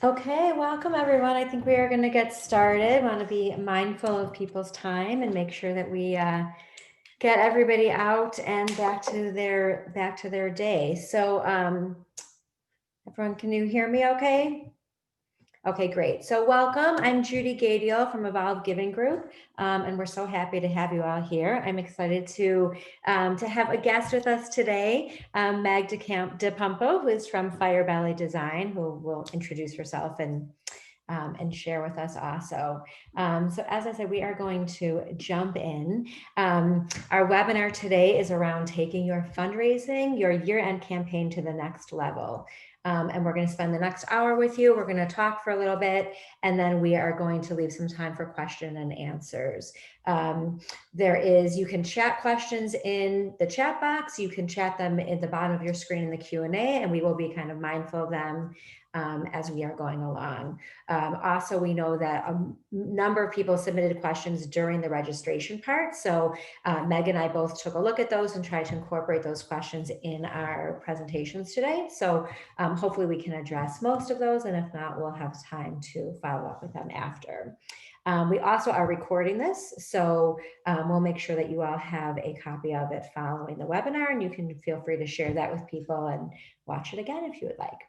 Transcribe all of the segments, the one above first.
Okay, welcome everyone. I think we are going to get started. Want to be mindful of people's time and make sure that we get everybody out and back to their day. So, everyone, can you hear me? Okay. Okay, great. So welcome. I'm Judy Gadiel from Evolve Giving Group, and we're so happy to have you all here. I'm excited to have a guest with us today, Meg DePumpo, who is from Fire Belly Design, who will introduce herself and share with us also. So as I said, we are going to jump in. Our webinar today is around taking your fundraising, your year-end campaign to the next level. And we're going to spend the next hour with you. We're going to talk for a little bit, and then we are going to leave some time for question and answers. You can chat questions in the chat box. You can chat them at the bottom of your screen in the Q&A, and we will be kind of mindful of them as we are going along. Also, we know that a number of people submitted questions during the registration part. So Meg and I both took a look at those and tried to incorporate those questions in our presentations today. So hopefully we can address most of those, and if not, we'll have time to follow up with them after. We also are recording this, so we'll make sure that you all have a copy of it following the webinar, and you can feel free to share that with people and watch it again if you would like.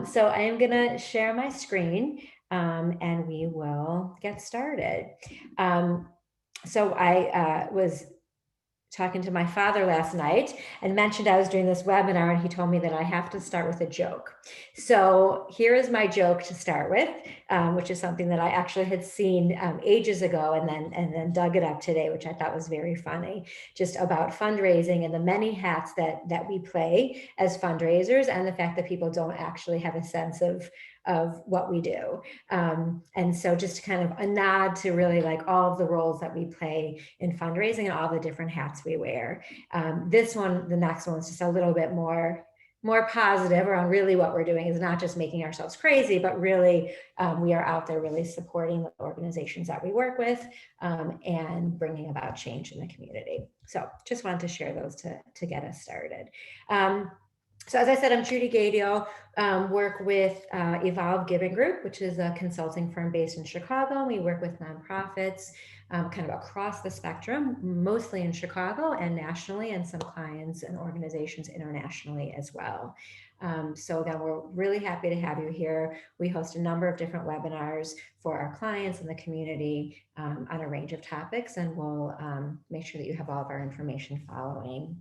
So I am going to share my screen and we will get started. So I was talking to my father last night and mentioned I was doing this webinar, and he told me that I have to start with a joke. So here is my joke to start with, which is something that I actually had seen ages ago and then dug it up today, which I thought was very funny, just about fundraising and the many hats that we play as fundraisers, and the fact that people don't actually have a sense of what we do. And so just kind of a nod to really like all of the roles that we play in fundraising and all the different hats we wear. The next one is just a little bit more positive around really what we're doing is not just making ourselves crazy, but really we are out there really supporting the organizations that we work with and bringing about change in the community. So just wanted to share those to get us started. So as I said, I'm Judy Gadiel, work with Evolve Giving Group, which is a consulting firm based in Chicago. We work with nonprofits kind of across the spectrum, mostly in Chicago and nationally, and some clients and organizations internationally as well. So again, we're really happy to have you here. We host a number of different webinars for our clients and the community on a range of topics, and we'll make sure that you have all of our information following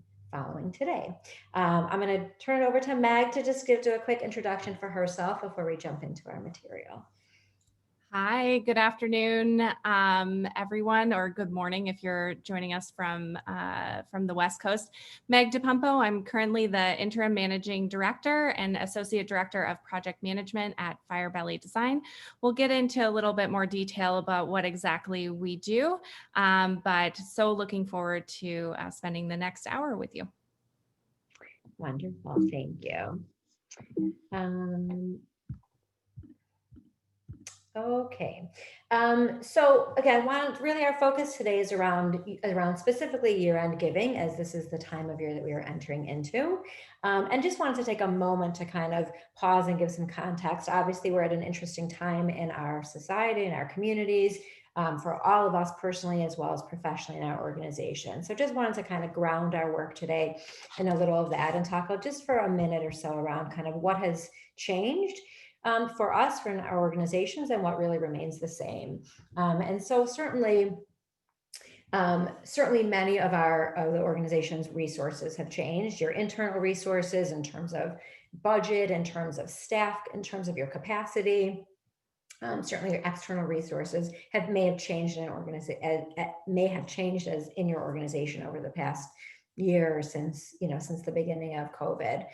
today. I'm going to turn it over to Meg to just do a quick introduction for herself before we jump into our material. Hi, good afternoon, everyone, or good morning if you're joining us from the West Coast. Meg DePumpo, I'm currently the Interim Managing Director and Associate Director of Project Management at Fire Belly Design. We'll get into a little bit more detail about what exactly we do, but so looking forward to spending the next hour with you. Wonderful, thank you. Okay, so again, really our focus today is around specifically year-end giving, as this is the time of year that we are entering into, and just wanted to take a moment to kind of pause and give some context. Obviously, we're at an interesting time in our society, in our communities, for all of us personally as well as professionally in our organization. So just wanted to kind of ground our work today in a little of that and talk about just for a minute or so around kind of what has changed for us, for our organizations, and what really remains the same. And so certainly many of the organization's resources have changed. Your internal resources in terms of budget, in terms of staff, in terms of your capacity. Certainly your external resources may have changed as in your organization over the past year since the beginning of COVID.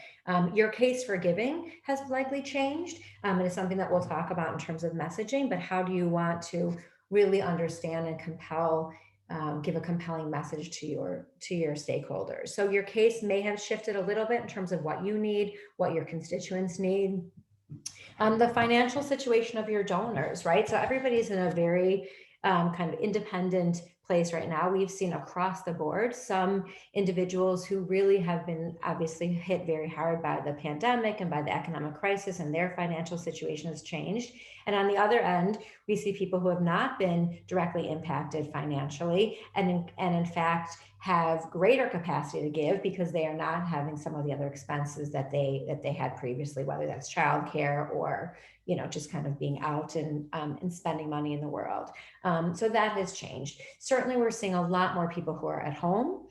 Your case for giving has likely changed. And it's something that we'll talk about in terms of messaging, but how do you want to really understand and give a compelling message to your stakeholders? So your case may have shifted a little bit in terms of what you need, what your constituents need. The financial situation of your donors, right? So everybody's in a very kind of independent place right now. We've seen across the board some individuals who really have been obviously hit very hard by the pandemic and by the economic crisis, and their financial situation has changed. And on the other end, we see people who have not been directly impacted financially, and in fact have greater capacity to give because they are not having some of the other expenses that they had previously, whether that's childcare or just kind of being out and spending money in the world. So that has changed. Certainly, we're seeing a lot more people who are at home,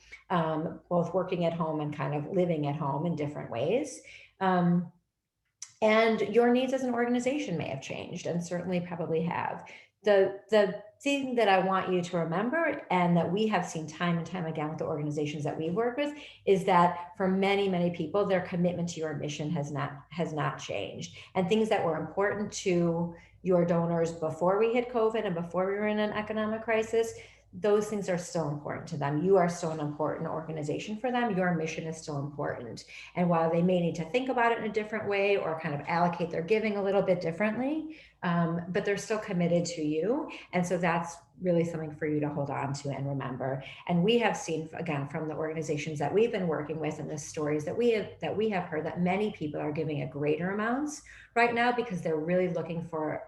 both working at home and kind of living at home in different ways. And your needs as an organization may have changed, and certainly probably have. The thing that I want you to remember, and that we have seen time and time again with the organizations that we work with, is that for many, many people, their commitment to your mission has not changed. And things that were important to your donors before we hit COVID and before we were in an economic crisis, those things are still important to them. You are still an important organization for them. Your mission is still important. And while they may need to think about it in a different way or kind of allocate their giving a little bit differently, but they're still committed to you. And so that's really something for you to hold on to and remember. And we have seen, again, from the organizations that we've been working with and the stories that we have heard, that many people are giving a greater amounts right now because they're really looking for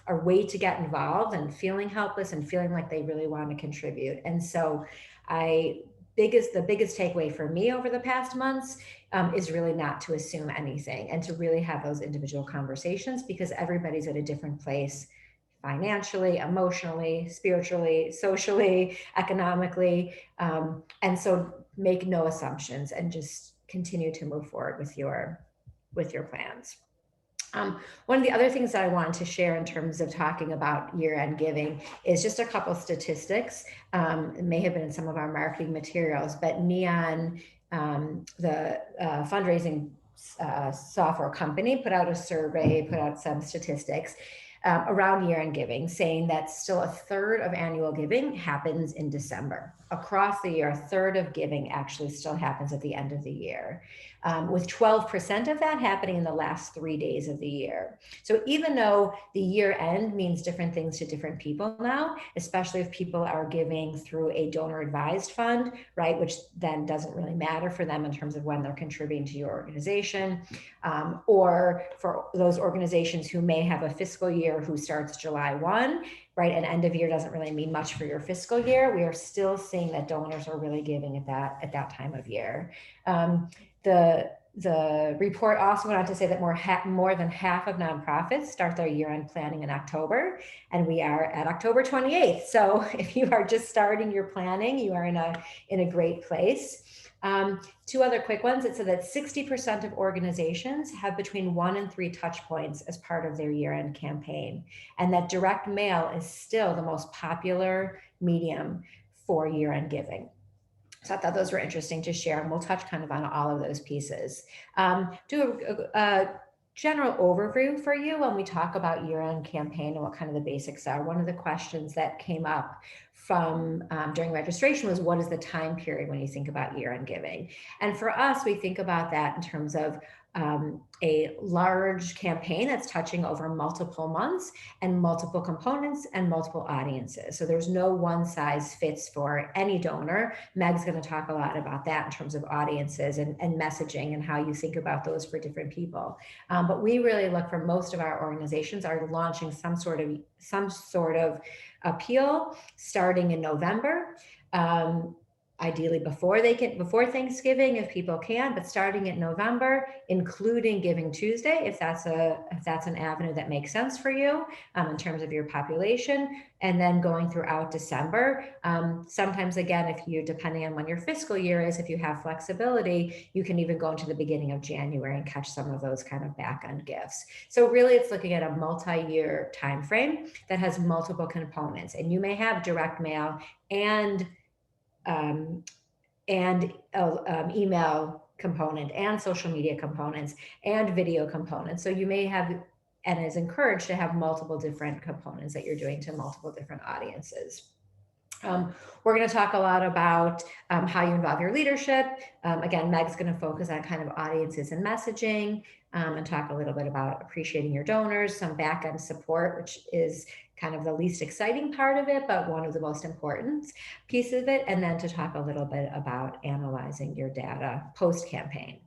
a way to get involved and feeling helpless and feeling like they really want to contribute. And so the biggest takeaway for me over the past months is really not to assume anything and to really have those individual conversations, because everybody's at a different place financially, emotionally, spiritually, socially, economically. And so make no assumptions and just continue to move forward with your plans. One of the other things that I wanted to share in terms of talking about year-end giving is just a couple statistics. It may have been in some of our marketing materials, but Neon, the fundraising software company, put out a survey, put out some statistics around year-end giving, saying that still a third of annual giving happens in December. Across the year, a third of giving actually still happens at the end of the year, with 12% of that happening in the last 3 days of the year. So even though the year end means different things to different people now, especially if people are giving through a donor advised fund, right, which then doesn't really matter for them in terms of when they're contributing to your organization, or for those organizations who may have a fiscal year who starts July 1, right, and end of year doesn't really mean much for your fiscal year, we are still seeing that donors are really giving at that time of year. The report also went on to say that more than half of nonprofits start their year-end planning in October, and we are at October 28th. So if you are just starting your planning, you are in a great place. Two other quick ones. It said that 60% of organizations have between 1 and 3 touch points as part of their year-end campaign, and that direct mail is still the most popular medium for year-end giving. So I thought those were interesting to share, and we'll touch kind of on all of those pieces. Do a general overview for you when we talk about year-end campaign and what kind of the basics are. One of the questions that came up from during registration was, what is the time period when you think about year-end giving? And for us, we think about that in terms of a large campaign that's touching over multiple months and multiple components and multiple audiences. So there's no one size fits for any donor. Meg's going to talk a lot about that in terms of audiences and messaging and how you think about those for different people. But we really look for, most of our organizations are launching some sort of appeal starting in November. Ideally before Thanksgiving, if people can, but starting in November, including Giving Tuesday, if that's an avenue that makes sense for you in terms of your population, and then going throughout December. Sometimes, again, if you, depending on when your fiscal year is, if you have flexibility, you can even go into the beginning of January and catch some of those kind of back end gifts. So really, it's looking at a multi-year time frame that has multiple components, and you may have direct mail and email component and social media components and video components. So you may have, and is encouraged to have multiple different components that you're doing to multiple different audiences. We're going to talk a lot about how you involve your leadership. Again, Meg's going to focus on kind of audiences and messaging, and talk a little bit about appreciating your donors, some back-end support, which is kind of the least exciting part of it, but one of the most important pieces of it, and then to talk a little bit about analyzing your data post-campaign.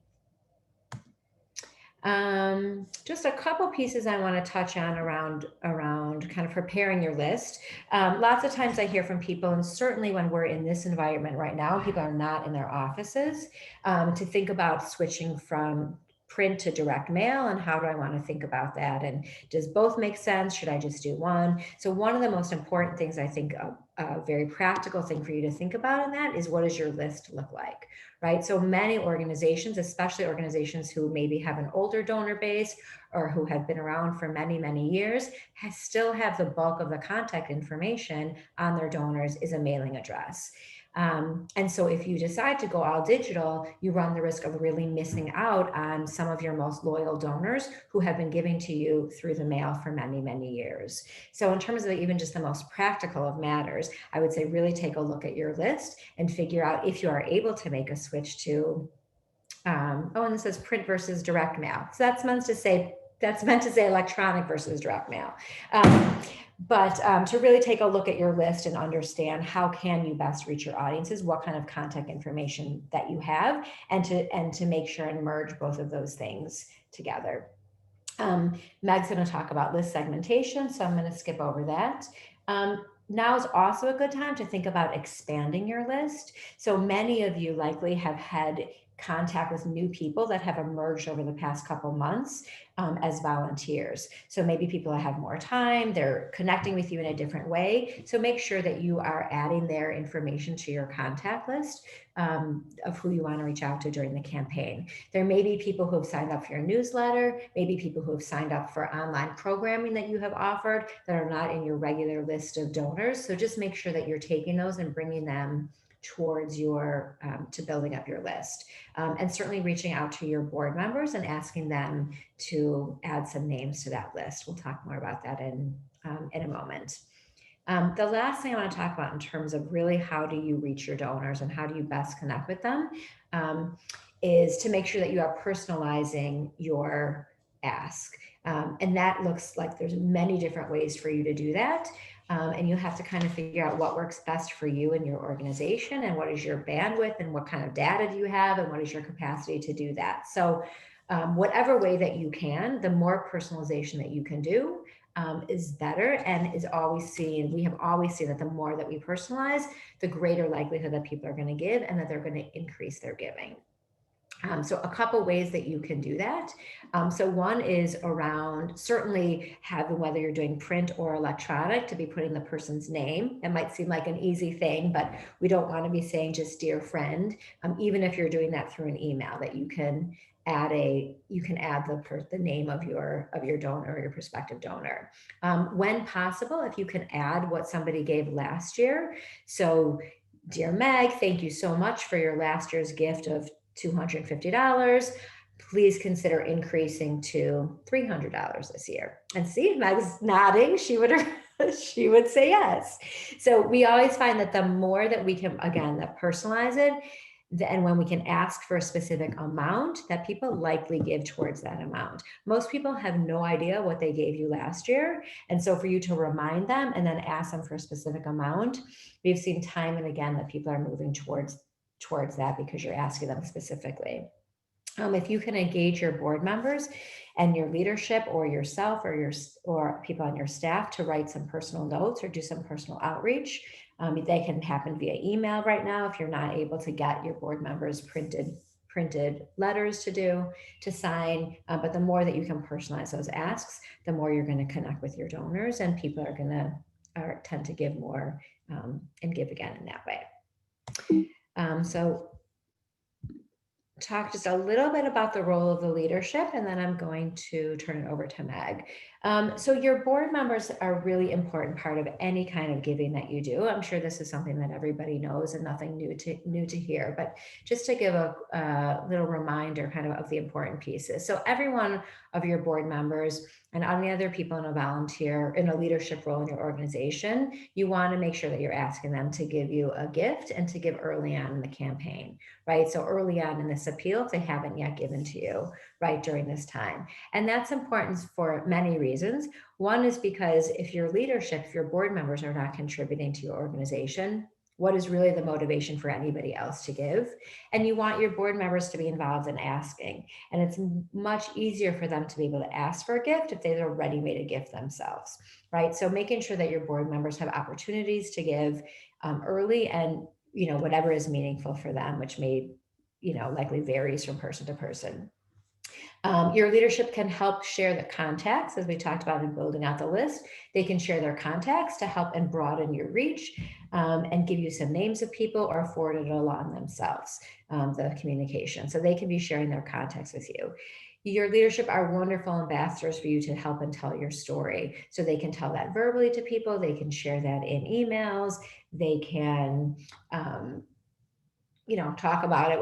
Just a couple pieces I want to touch on around kind of preparing your list. Lots of times I hear from people, and certainly when we're in this environment right now, people are not in their offices, to think about switching from print to direct mail, and how do I want to think about that, and does both make sense? Should I just do one? So one of the most important things, I think, a very practical thing for you to think about in that is, what does your list look like? Right? So many organizations, especially organizations who maybe have an older donor base or who have been around for many, many years, still have the bulk of the contact information on their donors is a mailing address. And so if you decide to go all digital, you run the risk of really missing out on some of your most loyal donors who have been giving to you through the mail for many, many years. So in terms of even just the most practical of matters, I would say really take a look at your list and figure out if you are able to make a switch to, and this says print versus direct mail. So that's meant to say electronic versus direct mail. But to really take a look at your list and understand how can you best reach your audiences, what kind of contact information that you have, and to make sure and merge both of those things together. Meg's going to talk about list segmentation, so I'm going to skip over that. Now is also a good time to think about expanding your list. So many of you likely have had contact with new people that have emerged over the past couple months as volunteers. So maybe people have more time, they're connecting with you in a different way. So make sure that you are adding their information to your contact list of who you want to reach out to during the campaign. There may be people who have signed up for your newsletter, maybe people who have signed up for online programming that you have offered that are not in your regular list of donors. So just make sure that you're taking those and bringing them towards your to building up your list, and certainly reaching out to your board members and asking them to add some names to that list. We'll talk more about that in a moment. The last thing I want to talk about in terms of really how do you reach your donors and how do you best connect with them is to make sure that you are personalizing your ask. And that looks like there's many different ways for you to do that. And you have to kind of figure out what works best for you and your organization, and what is your bandwidth, and what kind of data do you have, and what is your capacity to do that. So whatever way that you can, the more personalization that you can do is better, and is always seen. We have always seen that the more that we personalize, the greater likelihood that people are going to give and that they're going to increase their giving. So a couple ways that you can do that. So one is around certainly having, whether you're doing print or electronic, to be putting the person's name. It might seem like an easy thing, but we don't want to be saying just dear friend. Even if you're doing that through an email, that you can add the name of your donor or your prospective donor. When possible, if you can add what somebody gave last year. So, dear Meg, thank you so much for your last year's gift of $250. Please consider increasing to $300 this year. And see, Meg's nodding. She would say yes. So we always find that the more that we can, again, that personalize it, and when we can ask for a specific amount, that people likely give towards that amount. Most people have no idea what they gave you last year. And so for you to remind them and then ask them for a specific amount, we've seen time and again that people are moving towards that because you're asking them specifically. If you can engage your board members and your leadership, or yourself, or people on your staff, to write some personal notes or do some personal outreach, they can happen via email right now if you're not able to get your board members printed letters to sign. But the more that you can personalize those asks, the more you're going to connect with your donors, and people are going to tend to give more and give again in that way. So talk just a little bit about the role of the leadership, and then I'm going to turn it over to Meg. So your board members are a really important part of any kind of giving that you do. I'm sure this is something that everybody knows and nothing new to hear, but just to give a little reminder kind of the important pieces. So every one of your board members and any other people in a volunteer in a leadership role in your organization, you want to make sure that you're asking them to give you a gift and to give early on in the campaign, right? So early on in this appeal, if they haven't yet given to you, right, during this time. And that's important for many reasons. One is because if your leadership, if your board members are not contributing to your organization, what is really the motivation for anybody else to give? And you want your board members to be involved in asking. And it's much easier for them to be able to ask for a gift if they've already made a gift themselves, right? So making sure that your board members have opportunities to give early, and whatever is meaningful for them, which may likely varies from person to person. Your leadership can help share the contacts, as we talked about in building out the list. They can share their contacts to help and broaden your reach, and give you some names of people or forward it along themselves, the communication. So they can be sharing their contacts with you. Your leadership are wonderful ambassadors for you to help and tell your story. So they can tell that verbally to people. They can share that in emails. They can, talk about it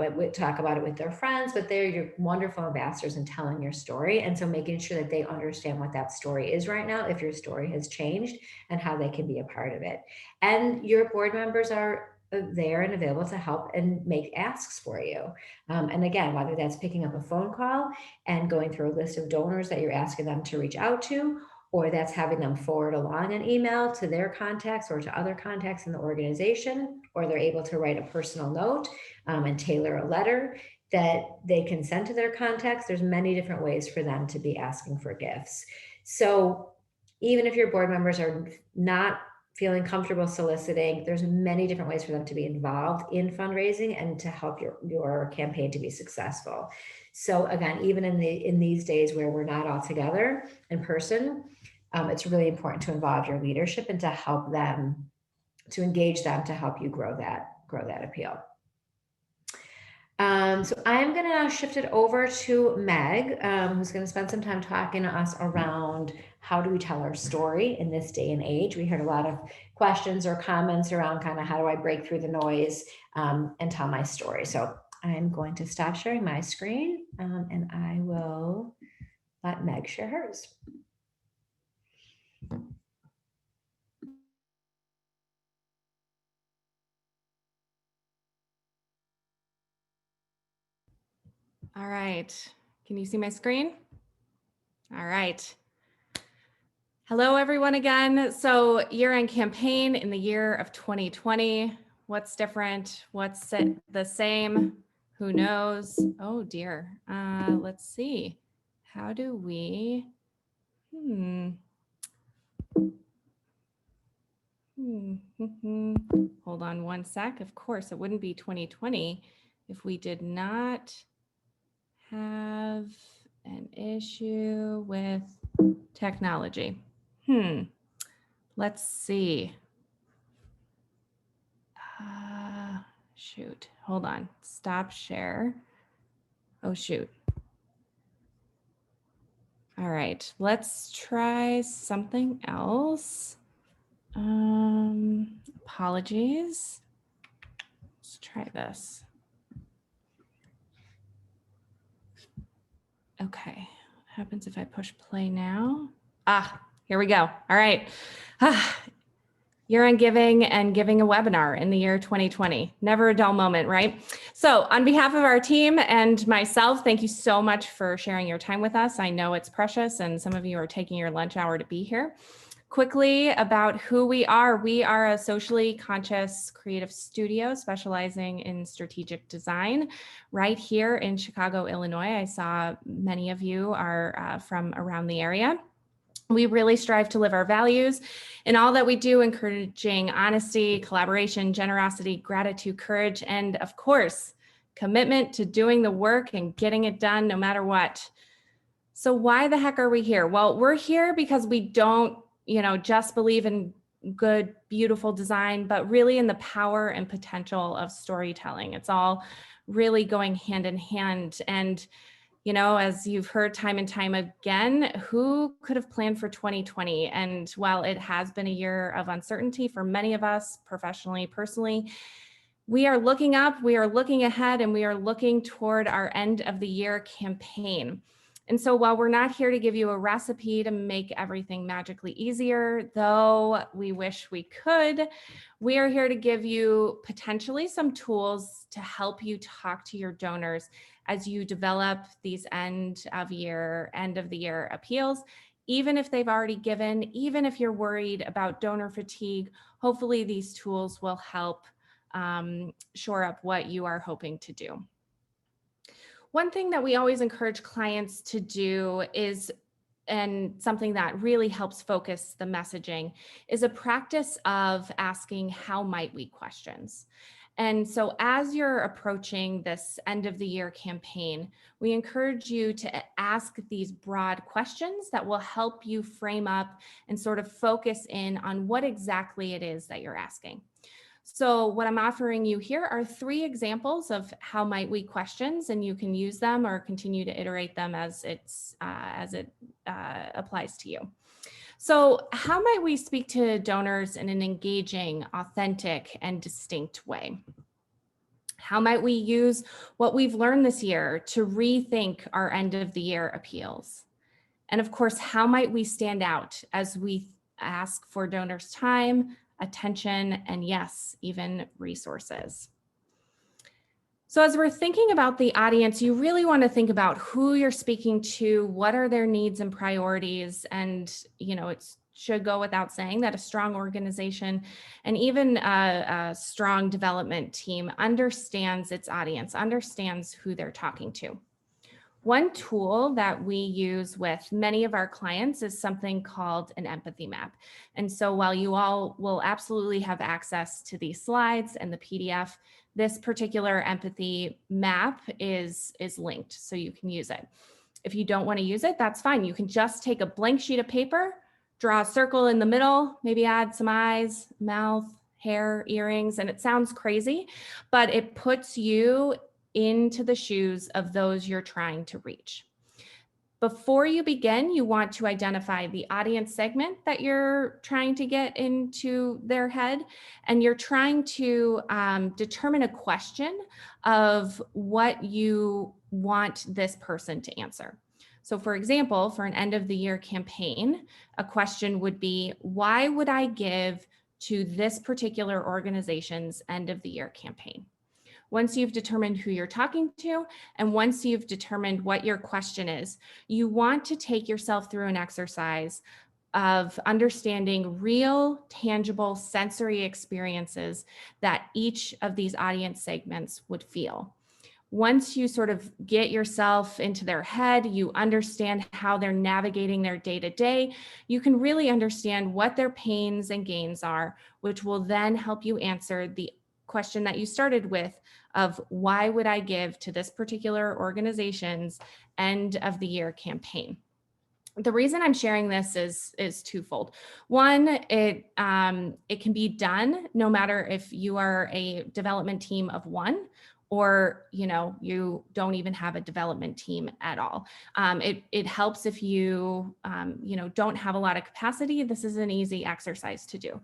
with their friends, but they're your wonderful ambassadors in telling your story. And so making sure that they understand what that story is right now, if your story has changed, and how they can be a part of it. And your board members are there and available to help and make asks for you. And again, whether that's picking up a phone call and going through a list of donors that you're asking them to reach out to, or that's having them forward along an email to their contacts or to other contacts in the organization, or they're able to write a personal note and tailor a letter that they can send to their contacts. There's many different ways for them to be asking for gifts. So even if your board members are not feeling comfortable soliciting, there's many different ways for them to be involved in fundraising and to help your campaign to be successful. So again, even in these days where we're not all together in person, it's really important to involve your leadership and to help them, to engage them, to help you grow that appeal. So I'm going to now shift it over to Meg, who's going to spend some time talking to us around how do we tell our story in this day and age. We heard a lot of questions or comments around kind of how do I break through the noise and tell my story. So I'm going to stop sharing my screen and I will let Meg share hers. All right. Can you see my screen? All right. Hello, everyone again. So year-end campaign in the year of 2020. What's different? What's the same? Who knows? Oh dear. Let's see. How do we? Hold on one sec. Of course, it wouldn't be 2020 if we did not have an issue with technology. Let's see. Shoot, hold on. Stop share. Oh, shoot. All right, let's try something else. Apologies. Let's try this. Okay, what happens if I push play now? Here we go. All right. Year-end giving and giving a webinar in the year 2020. Never a dull moment, right? So on behalf of our team and myself, thank you so much for sharing your time with us. I know it's precious and some of you are taking your lunch hour to be here. Quickly about who we are. We are a socially conscious creative studio specializing in strategic design right here in Chicago, Illinois. I saw many of you are from around the area. We really strive to live our values in all that we do, encouraging honesty, collaboration, generosity, gratitude, courage, and of course, commitment to doing the work and getting it done no matter what. So why the heck are we here? Well, we're here because we don't, just believe in good, beautiful design, but really in the power and potential of storytelling. It's all really going hand in hand. And as you've heard time and time again, who could have planned for 2020? And while it has been a year of uncertainty for many of us, professionally, personally, we are looking up, we are looking ahead, and we are looking toward our end of the year campaign. And so while we're not here to give you a recipe to make everything magically easier, though we wish we could, we are here to give you potentially some tools to help you talk to your donors as you develop these end of the year appeals. Even if they've already given, even if you're worried about donor fatigue, hopefully these tools will help shore up what you are hoping to do. One thing that we always encourage clients to do is, and something that really helps focus the messaging, is a practice of asking how might we questions. And so as you're approaching this end of the year campaign, we encourage you to ask these broad questions that will help you frame up and sort of focus in on what exactly it is that you're asking. So what I'm offering you here are 3 examples of how might we questions, and you can use them or continue to iterate them as it applies to you. So how might we speak to donors in an engaging, authentic, and distinct way? How might we use what we've learned this year to rethink our end of the year appeals? And of course, how might we stand out as we ask for donors' time, attention, and yes, even resources? So as we're thinking about the audience, you really want to think about who you're speaking to, what are their needs and priorities, and it should go without saying that a strong organization and even a strong development team understands its audience, understands who they're talking to. One tool that we use with many of our clients is something called an empathy map. And so while you all will absolutely have access to these slides and the PDF, this particular empathy map is linked, so you can use it. If you don't want to use it, that's fine. You can just take a blank sheet of paper, draw a circle in the middle, maybe add some eyes, mouth, hair, earrings, and it sounds crazy, but it puts you into the shoes of those you're trying to reach. Before you begin, you want to identify the audience segment that you're trying to get into their head, and you're trying to determine a question of what you want this person to answer. So for example, for an end of the year campaign, a question would be, why would I give to this particular organization's end of the year campaign? Once you've determined who you're talking to, and once you've determined what your question is, you want to take yourself through an exercise of understanding real, tangible sensory experiences that each of these audience segments would feel. Once you sort of get yourself into their head, you understand how they're navigating their day-to-day, you can really understand what their pains and gains are, which will then help you answer the question that you started with of why would I give to this particular organization's end of the year campaign. The reason I'm sharing this is twofold. One, it can be done no matter if you are a development team of 1 or you don't even have a development team at all. It helps if you don't have a lot of capacity. This is an easy exercise to do.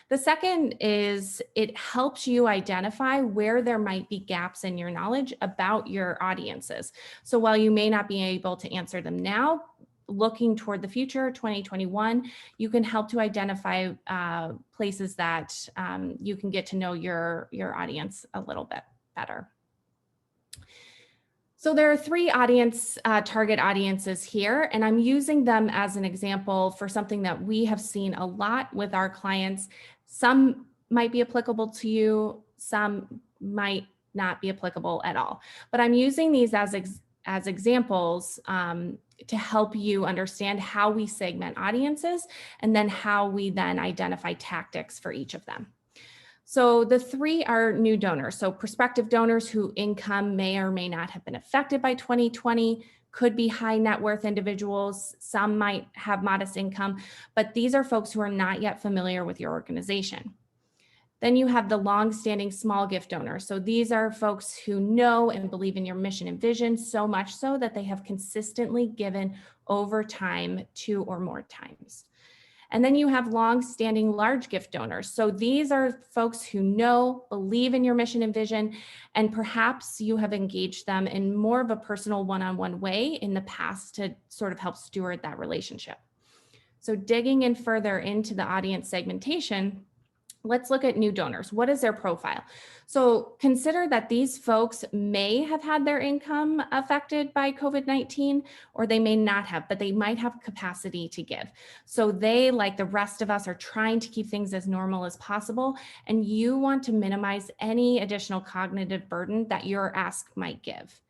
The second is it helps you identify where there might be gaps in your knowledge about your audiences. So while you may not be able to answer them now, looking toward the future, 2021, you can help to identify places that you can get to know your audience a little bit better. So there are 3 target audiences here, and I'm using them as an example for something that we have seen a lot with our clients. Some might be applicable to you, some might not be applicable at all. But I'm using these as examples to help you understand how we segment audiences and then how we then identify tactics for each of them. So the 3 are new donors. So prospective donors whose income may or may not have been affected by 2020, could be high net worth individuals. Some might have modest income, but these are folks who are not yet familiar with your organization. Then you have the long-standing small gift donors. So these are folks who know and believe in your mission and vision so much so that they have consistently given over time 2 or more times. And then you have long-standing large gift donors. So these are folks who know, believe in your mission and vision, and perhaps you have engaged them in more of a personal one-on-one way in the past to sort of help steward that relationship. So digging in further into the audience segmentation, let's look at new donors. What is their profile? So consider that these folks may have had their income affected by COVID-19, or they may not have, but they might have capacity to give. So they, like the rest of us, are trying to keep things as normal as possible. And you want to minimize any additional cognitive burden that your ask might give.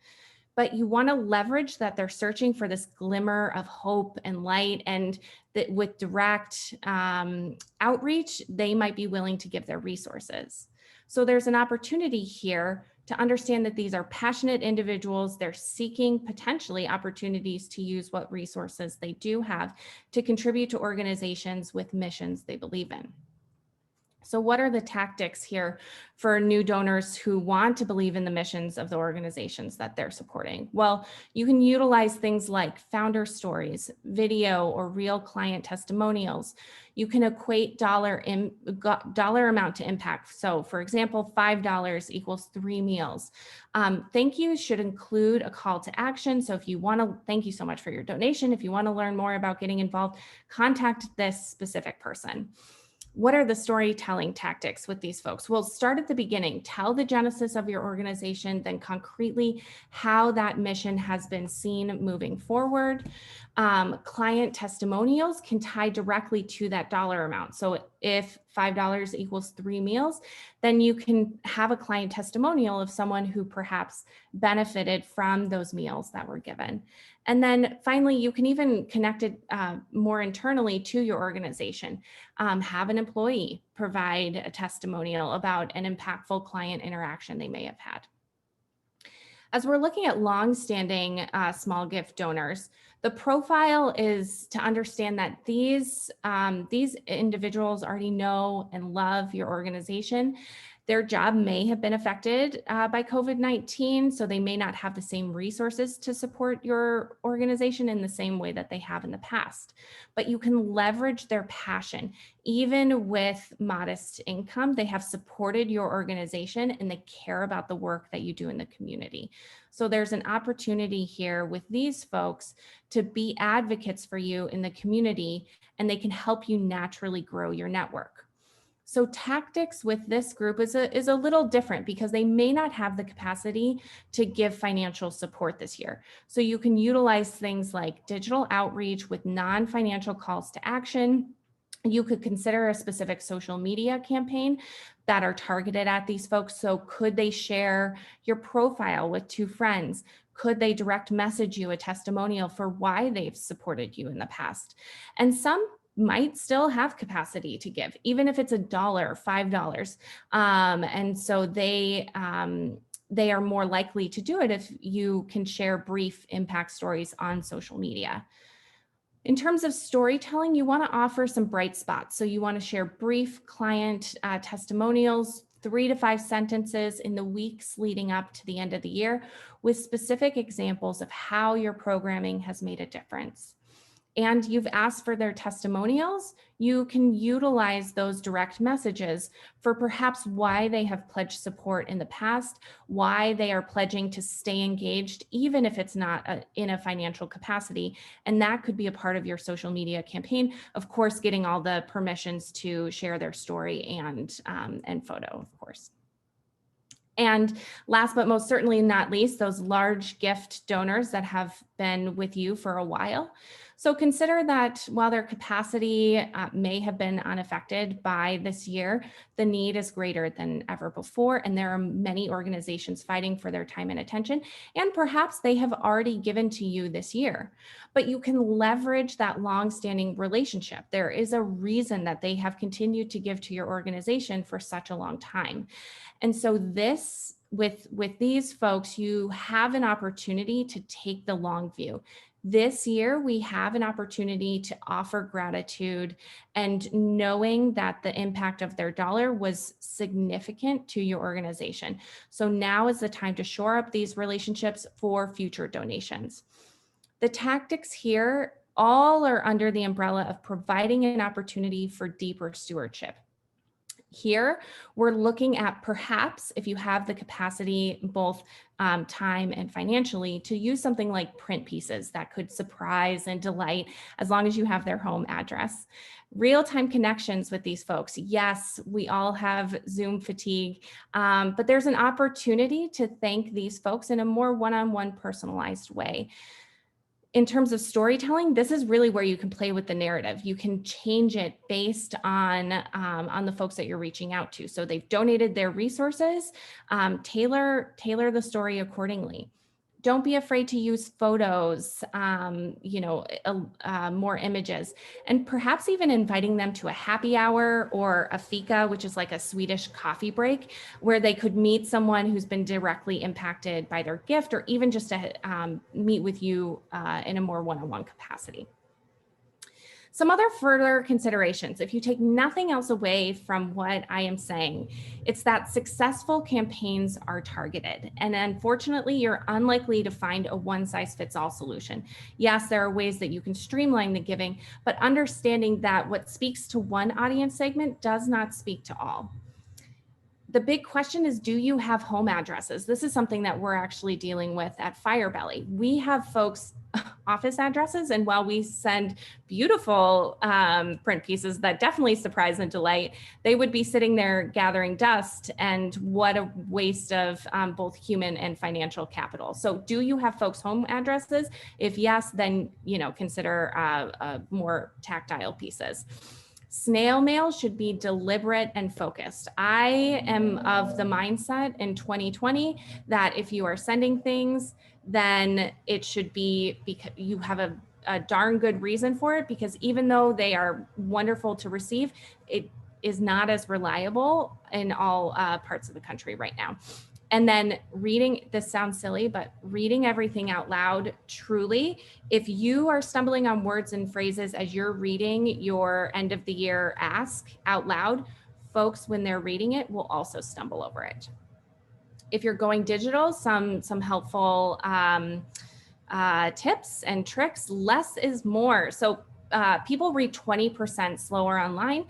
But you want to leverage that they're searching for this glimmer of hope and light, and that with direct outreach, they might be willing to give their resources. So there's an opportunity here to understand that these are passionate individuals. They're seeking potentially opportunities to use what resources they do have to contribute to organizations with missions they believe in. So what are the tactics here for new donors who want to believe in the missions of the organizations that they're supporting? Well, you can utilize things like founder stories, video, or real client testimonials. You can equate dollar amount to impact. So for example, $5 equals 3 meals. Thank yous should include a call to action. So if you want to, thank you so much for your donation. If you want to learn more about getting involved, contact this specific person. What are the storytelling tactics with these folks? Well, start at the beginning. Tell the genesis of your organization, then concretely how that mission has been seen moving forward. Client testimonials can tie directly to that dollar amount. So if $5 equals 3 meals, then you can have a client testimonial of someone who perhaps benefited from those meals that were given. And then finally, you can even connect it more internally to your organization. Have an employee provide a testimonial about an impactful client interaction they may have had. As we're looking at long-standing small gift donors, the profile is to understand that these individuals already know and love your organization. Their job may have been affected by COVID-19, so they may not have the same resources to support your organization in the same way that they have in the past. But you can leverage their passion. Even with modest income, they have supported your organization and they care about the work that you do in the community. So there's an opportunity here with these folks to be advocates for you in the community, and they can help you naturally grow your network. So tactics with this group is a little different because they may not have the capacity to give financial support this year. So you can utilize things like digital outreach with non-financial calls to action. You could consider a specific social media campaign that are targeted at these folks. So could they share your profile with 2 friends? Could they direct message you a testimonial for why they've supported you in the past? And some might still have capacity to give, even if it's $1, $5. And so they are more likely to do it if you can share brief impact stories on social media. In terms of storytelling, you want to offer some bright spots. So you want to share brief client testimonials, 3 to 5 sentences in the weeks leading up to the end of the year with specific examples of how your programming has made a difference. And you've asked for their testimonials, you can utilize those direct messages for perhaps why they have pledged support in the past, why they are pledging to stay engaged, even if it's not in a financial capacity. And that could be a part of your social media campaign. Of course, getting all the permissions to share their story and photo, of course. And last but most certainly not least, those large gift donors that have been with you for a while. So consider that while their capacity may have been unaffected by this year, the need is greater than ever before. And there are many organizations fighting for their time and attention. And perhaps they have already given to you this year, but you can leverage that longstanding relationship. There is a reason that they have continued to give to your organization for such a long time. And so with these folks, you have an opportunity to take the long view. This year, we have an opportunity to offer gratitude and knowing that the impact of their dollar was significant to your organization. So now is the time to shore up these relationships for future donations. The tactics here all are under the umbrella of providing an opportunity for deeper stewardship. Here, we're looking at perhaps if you have the capacity, both time and financially, to use something like print pieces that could surprise and delight as long as you have their home address. Real-time connections with these folks. Yes, we all have Zoom fatigue, but there's an opportunity to thank these folks in a more one-on-one personalized way. In terms of storytelling, this is really where you can play with the narrative. You can change it based on the folks that you're reaching out to. So they've donated their resources, tailor the story accordingly. Don't be afraid to use photos, more images, and perhaps even inviting them to a happy hour or a fika, which is like a Swedish coffee break, where they could meet someone who's been directly impacted by their gift, or even just to meet with you in a more one-on-one capacity. Some other further considerations, if you take nothing else away from what I am saying, it's that successful campaigns are targeted. And unfortunately, you're unlikely to find a one-size-fits-all solution. Yes, there are ways that you can streamline the giving, but understanding that what speaks to one audience segment does not speak to all. The big question is, do you have home addresses? This is something that we're actually dealing with at Firebelly. We have folks' office addresses, and while we send beautiful print pieces that definitely surprise and delight, they would be sitting there gathering dust, and what a waste of both human and financial capital. So do you have folks' home addresses? If yes, then consider more tactile pieces. Snail mail should be deliberate and focused. I am of the mindset in 2020 that if you are sending things, then it should be because you have a darn good reason for it, because even though they are wonderful to receive, it is not as reliable in all parts of the country right now. And then reading, this sounds silly, but reading everything out loud, truly, if you are stumbling on words and phrases as you're reading your end of the year ask out loud, folks, when they're reading it, will also stumble over it. If you're going digital, some helpful tips and tricks. Less is more. So people read 20% slower online.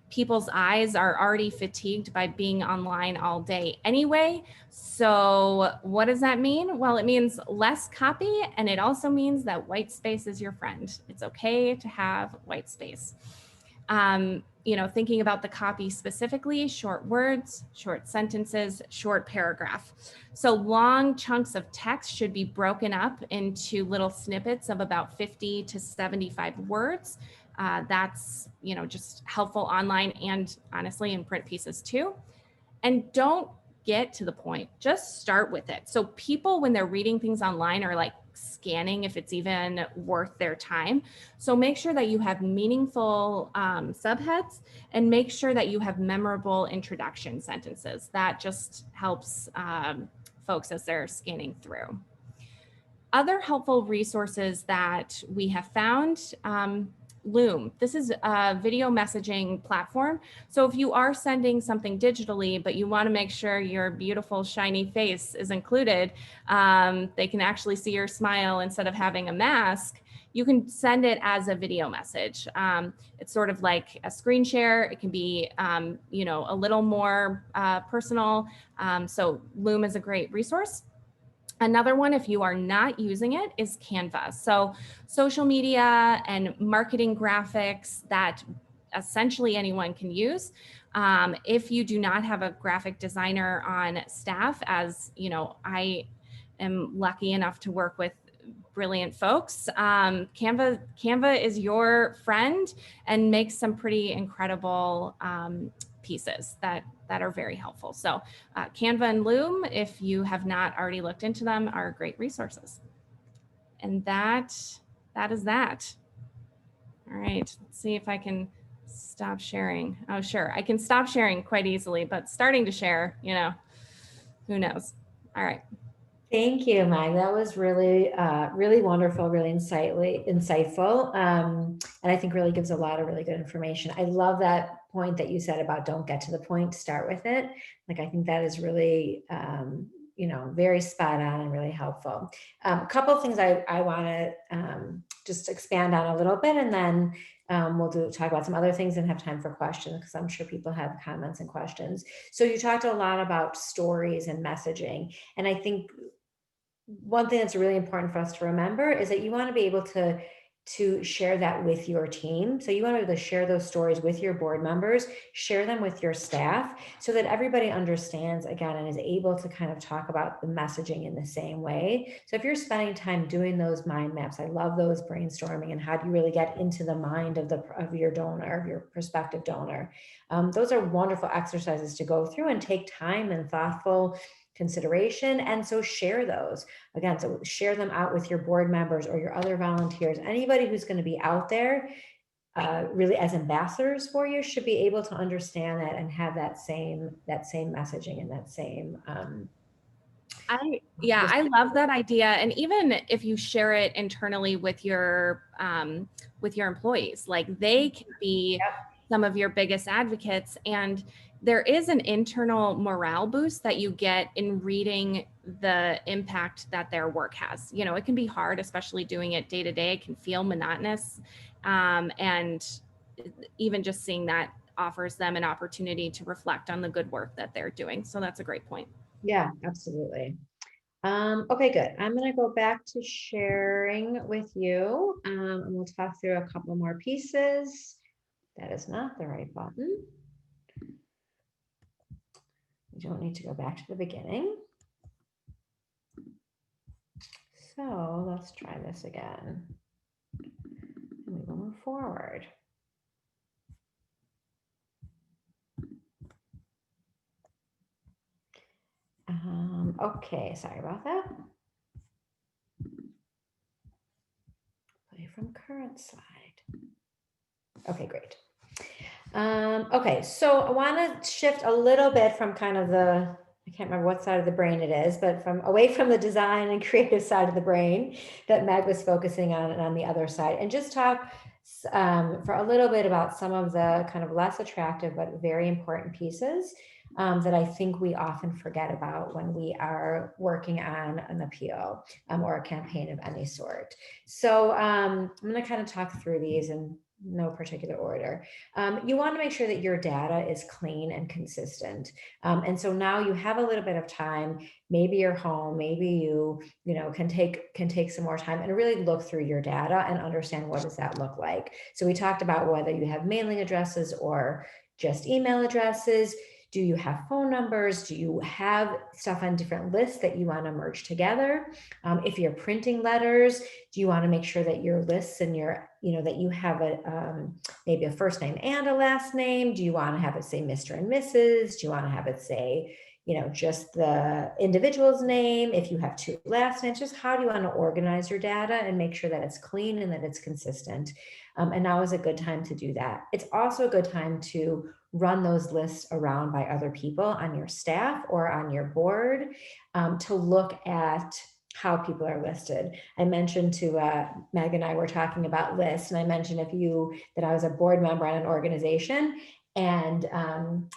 People's eyes are already fatigued by being online all day anyway. So what does that mean? Well, it means less copy, and it also means that white space is your friend. It's okay to have white space. Thinking about the copy specifically, short words, short sentences, short paragraph. So long chunks of text should be broken up into little snippets of about 50 to 75 words. That's just helpful online and honestly in print pieces too. And don't get to the point, just start with it. So people, when they're reading things online, are like scanning if it's even worth their time. So make sure that you have meaningful subheads, and make sure that you have memorable introduction sentences. That just helps folks as they're scanning through. Other helpful resources that we have found, Loom. This is a video messaging platform. So if you are sending something digitally, but you want to make sure your beautiful shiny face is included, they can actually see your smile instead of having a mask, you can send it as a video message. It's sort of like a screen share. It can be, a little more personal. So Loom is a great resource. Another one, if you are not using it, is Canva. So social media and marketing graphics that essentially anyone can use. If you do not have a graphic designer on staff, as I am lucky enough to work with brilliant folks, Canva is your friend and makes some pretty incredible pieces that are very helpful. So Canva and Loom, if you have not already looked into them, are great resources. And that is that. All right, let's see if I can stop sharing. Oh, sure, I can stop sharing quite easily, but starting to share, who knows? All right. Thank you, Meg. That was really, really wonderful, really insightful, and I think really gives a lot of really good information. I love that point that you said about don't get to the point, start with it. Like, I think that is really, very spot on and really helpful. A couple of things I want to just expand on a little bit, and then we'll talk about some other things and have time for questions because I'm sure people have comments and questions. So you talked a lot about stories and messaging, and I think one thing that's really important for us to remember is that you want to be able to share that with your team. So you want to be able to share those stories with your board members, share them with your staff so that everybody understands again and is able to kind of talk about the messaging in the same way. So if you're spending time doing those mind maps, I love those brainstorming and how do you really get into the mind of your donor, of your prospective donor. Those are wonderful exercises to go through and take time and thoughtful consideration. And so share those. Again, so share them out with your board members or your other volunteers. Anybody who's going to be out there really as ambassadors for you should be able to understand that and have that same messaging and that same Yeah, I love that idea. And even if you share it internally with your employees, like they can be some of your biggest advocates. And there is an internal morale boost that you get in reading the impact that their work has. You know, it can be hard, especially doing it day to day. It can feel monotonous. And even just seeing that offers them an opportunity to reflect on the good work that they're doing. So that's a great point. Yeah, absolutely. Okay, good. I'm going to go back to sharing with you, and we'll talk through a couple more pieces. That is not the right button. You don't need to go back to the beginning. So let's try this again. And we will move forward. Okay, sorry about that. Play from current slide. Okay, great. Okay, so I want to shift a little bit from kind of I can't remember what side of the brain it is, but from away from the design and creative side of the brain that Meg was focusing on and on the other side, and just talk for a little bit about some of the kind of less attractive but very important pieces that I think we often forget about when we are working on an appeal or a campaign of any sort. So I'm going to kind of talk through these in no particular order. You want to make sure that your data is clean and consistent. And so now you have a little bit of time, maybe you're home, maybe you can take some more time and really look through your data and understand what does that look like. So we talked about whether you have mailing addresses or just email addresses. Do you have phone numbers? Do you have stuff on different lists that you want to merge together? If you're printing letters, do you want to make sure that your lists and that you have maybe a first name and a last name? Do you want to have it say Mr. and Mrs.? Do you want to have it say, just the individual's name? If you have two last names, just how do you want to organize your data and make sure that it's clean and that it's consistent? And now is a good time to do that. It's also a good time to run those lists around by other people on your staff or on your board to look at how people are listed. I mentioned to Meg and I were talking about lists, and I mentioned that I was a board member on an organization, and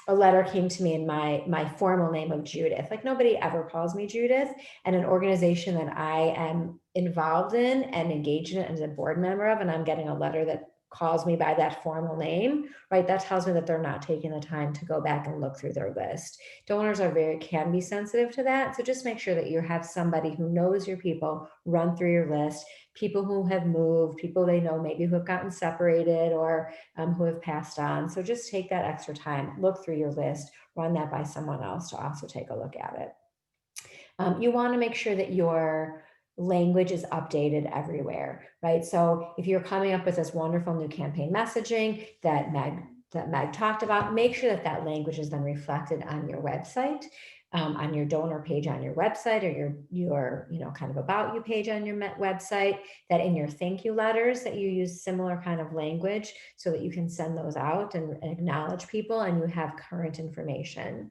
a letter came to me in my formal name of Judith. Like, nobody ever calls me Judith, and an organization that I am involved in and engaged in as a board member of, and I'm getting a letter that calls me by that formal name, right? That tells me that they're not taking the time to go back and look through their list. Donors can be sensitive to that. So just make sure that you have somebody who knows your people run through your list, people who have moved, people they know maybe who have gotten separated or who have passed on. So just take that extra time, look through your list, run that by someone else to also take a look at it. You want to make sure that your language is updated everywhere, right? So if you're coming up with this wonderful new campaign messaging that Meg talked about, make sure that language is then reflected on your website, on your donor page on your website, or your kind of about you page on your website, that in your thank you letters that you use similar kind of language so that you can send those out and acknowledge people and you have current information.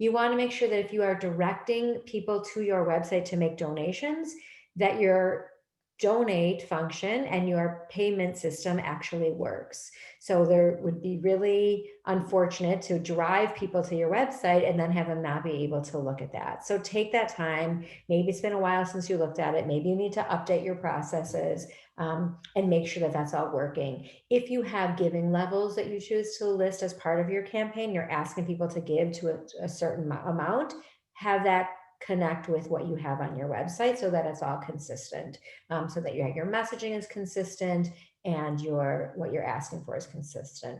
You want to make sure that if you are directing people to your website to make donations, that your donate function and your payment system actually works. So there would be really unfortunate to drive people to your website and then have them not be able to look at that. So take that time. Maybe it's been a while since you looked at it. Maybe you need to update your processes and make sure that that's all working. If you have giving levels that you choose to list as part of your campaign, you're asking people to give to a certain amount, have that connect with what you have on your website so that it's all consistent, so that your messaging is consistent and what you're asking for is consistent.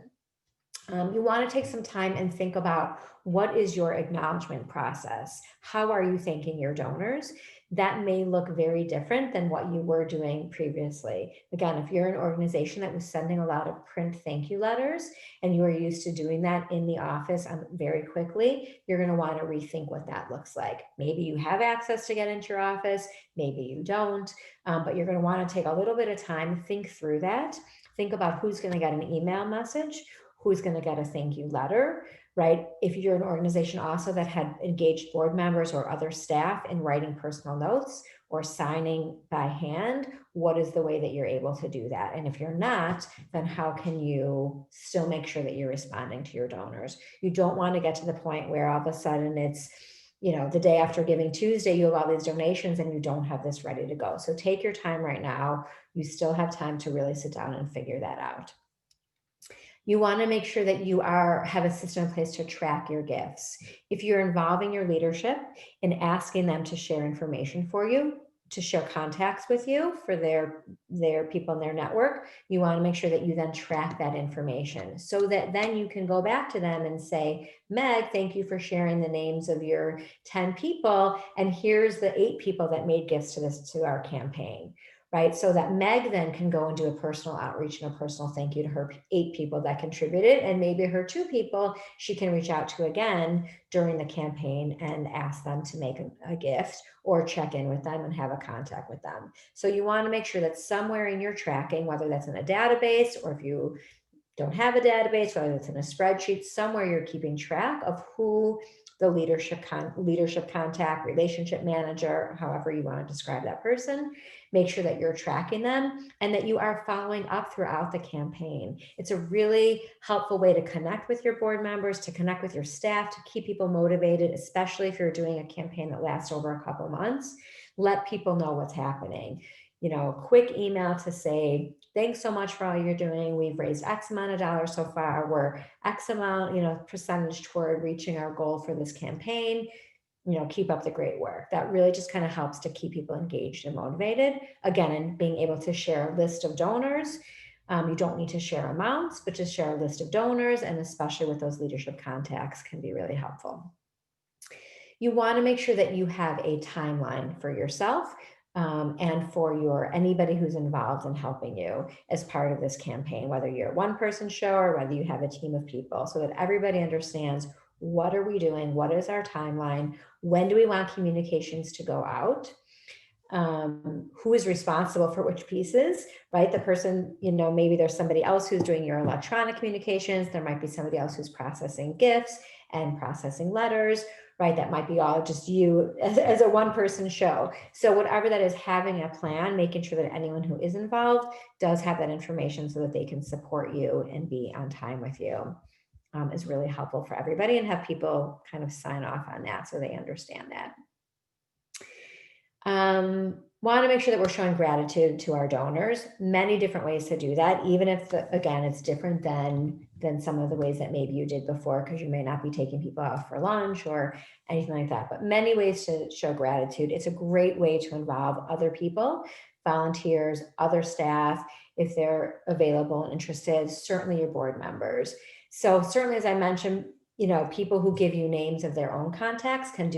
You want to take some time and think about what is your acknowledgement process? How are you thanking your donors? That may look very different than what you were doing previously. Again, if you're an organization that was sending a lot of print thank you letters and you are used to doing that in the office very quickly, you're going to want to rethink what that looks like. Maybe you have access to get into your office, maybe you don't, but you're going to want to take a little bit of time, think through that, think about who's going to get an email message, who's going to get a thank you letter, right? If you're an organization also that had engaged board members or other staff in writing personal notes or signing by hand, what is the way that you're able to do that? And if you're not, then how can you still make sure that you're responding to your donors? You don't want to get to the point where all of a sudden it's, the day after Giving Tuesday, you have all these donations and you don't have this ready to go. So take your time right now. You still have time to really sit down and figure that out. You want to make sure that you have a system in place to track your gifts. If you're involving your leadership and asking them to share information for you, to share contacts with you for their people in their network, you want to make sure that you then track that information so that then you can go back to them and say, Meg, thank you for sharing the names of your 10 people. And here's the 8 people that made gifts to our campaign. Right? So that Meg then can go and do a personal outreach and a personal thank you to her 8 people that contributed, and maybe her 2 people she can reach out to again during the campaign and ask them to make a gift or check in with them and have a contact with them. So you want to make sure that somewhere in your tracking, whether that's in a database or if you don't have a database, whether it's in a spreadsheet, somewhere you're keeping track of who the leadership contact, relationship manager, however you want to describe that person, make sure that you're tracking them and that you are following up throughout the campaign. It's a really helpful way to connect with your board members, to connect with your staff, to keep people motivated, especially if you're doing a campaign that lasts over a couple months. Let people know what's happening. A quick email to say, thanks so much for all you're doing. We've raised X amount of dollars so far. We're X amount, percentage toward reaching our goal for this campaign. Keep up the great work. That really just kind of helps to keep people engaged and motivated. Again, and being able to share a list of donors. You don't need to share amounts, but just share a list of donors, and especially with those leadership contacts can be really helpful. You want to make sure that you have a timeline for yourself and for anybody who's involved in helping you as part of this campaign, whether you're a one-person show or whether you have a team of people, so that everybody understands what are we doing, what is our timeline, when do we want communications to go out, who is responsible for which pieces, right? The person, maybe there's somebody else who's doing your electronic communications. There might be somebody else who's processing gifts and processing letters, right? That might be all just you as a one-person show. So whatever that is, having a plan, making sure that anyone who is involved does have that information so that they can support you and be on time with you is really helpful for everybody, and have people kind of sign off on that so they understand that. Want to make sure that we're showing gratitude to our donors. Many different ways to do that, even if again it's different than some of the ways that maybe you did before, because you may not be taking people out for lunch or anything like that, but many ways to show gratitude. It's a great way to involve other people, volunteers, other staff, if they're available and interested, certainly your board members. So certainly, as I mentioned, people who give you names of their own contacts can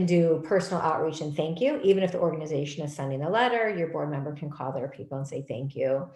do personal outreach and thank you. Even if the organization is sending a letter, your board member can call their people and say thank you.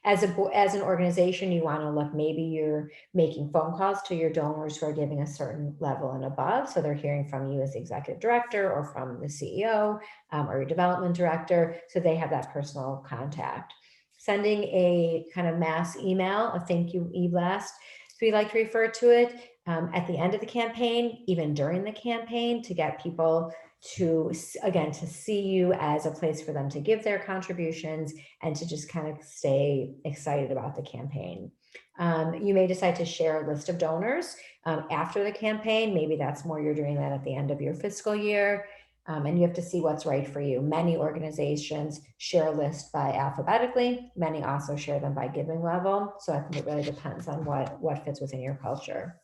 As an organization, you want to look, maybe you're making phone calls to your donors who are giving a certain level and above. So they're hearing from you as the executive director or from the CEO or your development director. So they have that personal contact. Sending a kind of mass email, a thank you e-blast, so we like to refer to it. at the end of the campaign, even during the campaign, to get people to, again, to see you as a place for them to give their contributions and to just kind of stay excited about the campaign. You may decide to share a list of donors after the campaign. Maybe that's more you're doing that at the end of your fiscal year. And you have to see what's right for you. Many organizations share a list by alphabetically. Many also share them by giving level. So I think it really depends on what fits within your culture.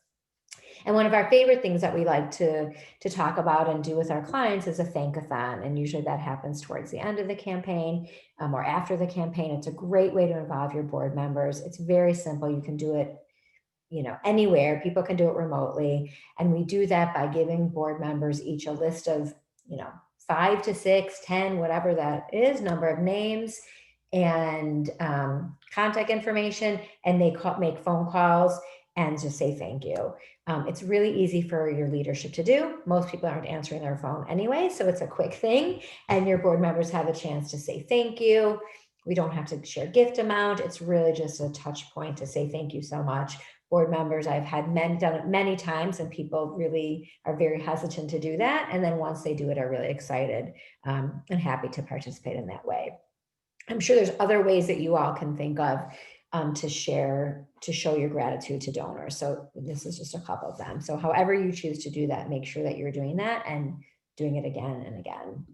And one of our favorite things that we like to talk about and do with our clients is a thankathon. And usually that happens towards the end of the campaign or after the campaign. It's a great way to involve your board members. It's very simple. You can do it, anywhere. People can do it remotely. And we do that by giving board members each a list of, 5 to 6, 10, whatever that is, number of names and contact information. And they make phone calls and just say thank you. It's really easy for your leadership to do. Most people aren't answering their phone anyway, so it's a quick thing. And your board members have a chance to say thank you. We don't have to share gift amount. It's really just a touch point to say thank you so much. Board members, I've had done it many times, and people really are very hesitant to do that. And then once they do it, are really excited and happy to participate in that way. I'm sure there's other ways that you all can think of to show your gratitude to donors. So this is just a couple of them. So however you choose to do that, make sure that you're doing that and doing it again and again.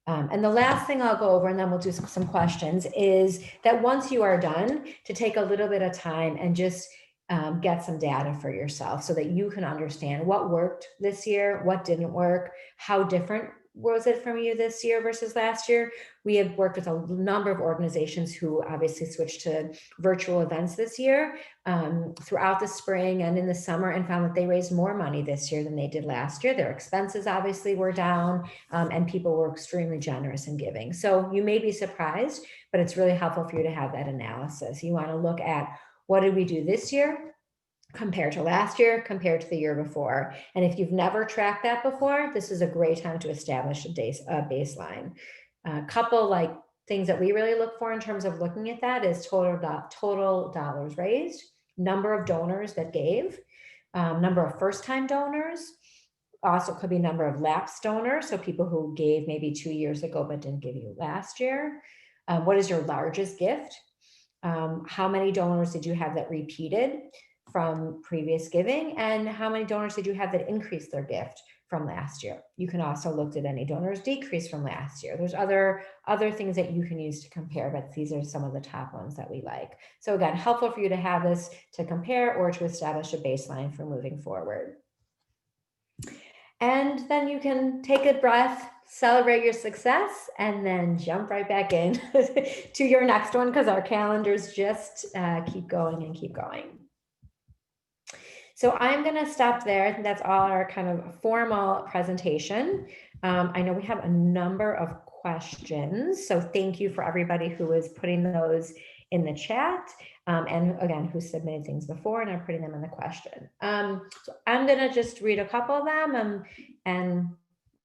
And the last thing I'll go over, and then we'll do some questions, is that once you are done, to take a little bit of time and just get some data for yourself so that you can understand what worked this year, what didn't work, how different was it from you this year versus last year. We have worked with a number of organizations who obviously switched to virtual events this year throughout the spring and in the summer, and found that they raised more money this year than they did last year. Their expenses obviously were down and people were extremely generous in giving. So you may be surprised, but it's really helpful for you to have that analysis. You want to look at, what did we do this year compared to last year, compared to the year before? And if you've never tracked that before, this is a great time to establish a baseline. A couple things that we really look for in terms of looking at that is total dollars raised, number of donors that gave, number of first-time donors. Also could be number of lapsed donors, so people who gave maybe 2 years ago but didn't give you last year. What is your largest gift? How many donors did you have that repeated from previous giving, and how many donors did you have that increased their gift from last year? You can also look at any donors decreased from last year. There's other things that you can use to compare, but these are some of the top ones that we like. So again, helpful for you to have this to compare or to establish a baseline for moving forward. And then you can take a breath, celebrate your success, and then jump right back in to your next one, because our calendars just keep going and keep going. So I'm going to stop there. I think that's all our kind of formal presentation. I know we have a number of questions, so thank you for everybody who is putting those in the chat, and again, who submitted things before and are putting them in the question. So I'm going to just read a couple of them and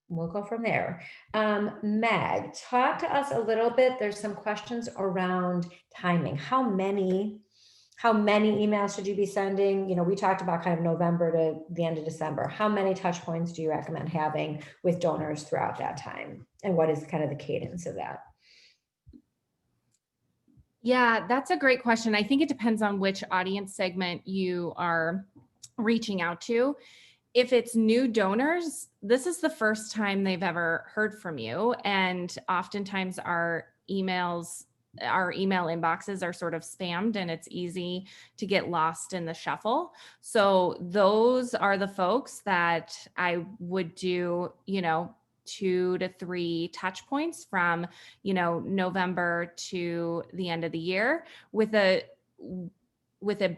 we'll go from there. Meg, talk to us a little bit. There's some questions around timing. How many emails should you be sending? We talked about kind of November to the end of December. How many touch points do you recommend having with donors throughout that time? And what is kind of the cadence of that? Yeah, that's a great question. I think it depends on which audience segment you are reaching out to. If it's new donors, this is the first time they've ever heard from you. And oftentimes our email inboxes are sort of spammed, and it's easy to get lost in the shuffle. So those are the folks that I would do, 2 to 3 touch points from, November to the end of the year, with a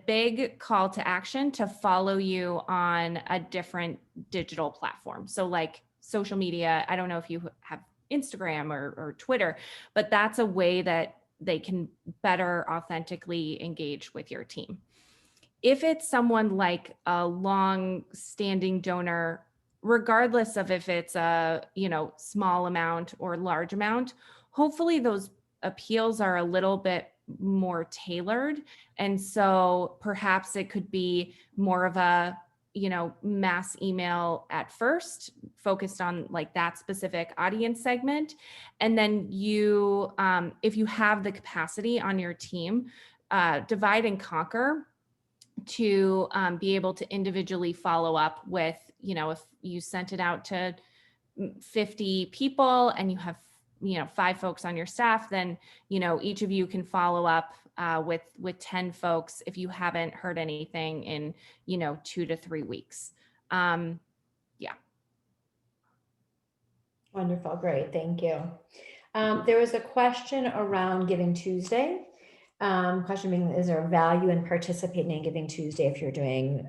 big call to action to follow you on a different digital platform. So like social media, I don't know if you have Instagram or Twitter, but that's a way that they can better authentically engage with your team. If it's someone like a long-standing donor, regardless of if it's a, small amount or large amount, hopefully those appeals are a little bit more tailored. And so perhaps it could be more of a mass email at first, focused on like that specific audience segment. And then if you have the capacity on your team, divide and conquer to be able to individually follow up with, if you sent it out to 50 people and you have 5 folks on your staff, then each of you can follow up with 10 folks if you haven't heard anything in 2 to 3 weeks. Yeah. Wonderful, great, thank you. There was a question around Giving Tuesday. Question being, is there a value in participating in Giving Tuesday if you're doing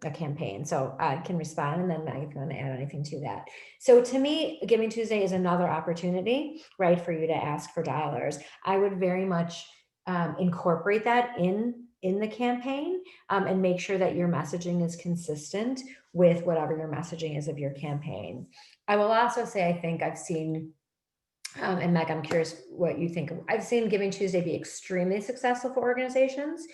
a campaign? So I can respond, and then Maggie, if you want to add anything to that. So to me, Giving Tuesday is another opportunity, right, for you to ask for dollars. I would very much incorporate that in the campaign, and make sure that your messaging is consistent with whatever your messaging is of your campaign. I will also say, I think I've seen, and Meg, I'm curious what you think. I've seen Giving Tuesday be extremely successful for organizations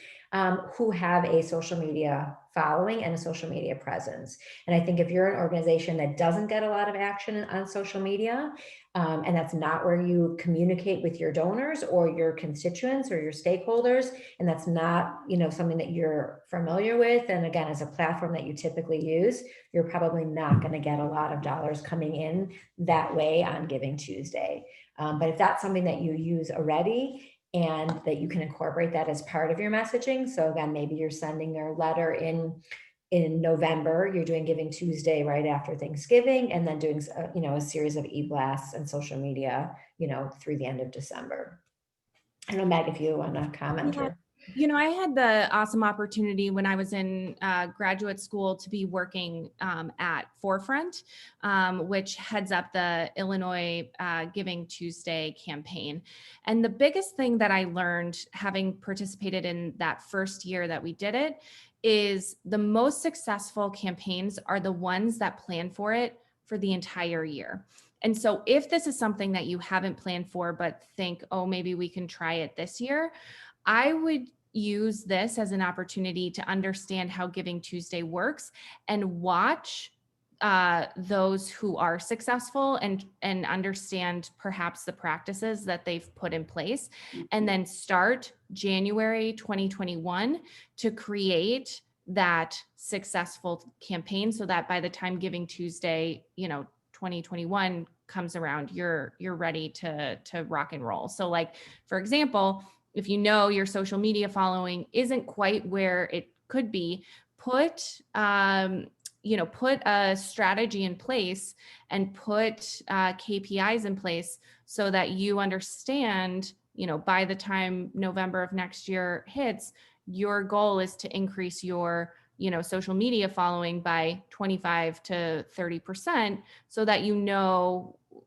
who have a social media following and a social media presence. And I think if you're an organization that doesn't get a lot of action on social media, and that's not where you communicate with your donors or your constituents or your stakeholders, and that's not, something that you're familiar with, and again, as a platform that you typically use, you're probably not going to get a lot of dollars coming in that way on Giving Tuesday. But if that's something that you use already and that you can incorporate that as part of your messaging, so again, maybe you're sending your letter in November, you're doing Giving Tuesday right after Thanksgiving, and then doing a series of e-blasts and social media, through the end of December. I don't know, Meg, if you want to comment. Yeah. I had the awesome opportunity when I was in graduate school to be working at Forefront, which heads up the Illinois Giving Tuesday campaign. And the biggest thing that I learned, having participated in that first year that we did it, is the most successful campaigns are the ones that plan for it for the entire year. And so if this is something that you haven't planned for, but think, oh, maybe we can try it this year, I would use this as an opportunity to understand how Giving Tuesday works and watch those who are successful and understand perhaps the practices that they've put in place, and then start January 2021 to create that successful campaign, so that by the time Giving Tuesday 2021 comes around, you're ready to rock and roll. So like, for example, if your social media following isn't quite where it could be, put a strategy in place and put KPIs in place so that you understand, by the time November of next year hits, your goal is to increase your social media following by 25 to 30%, so that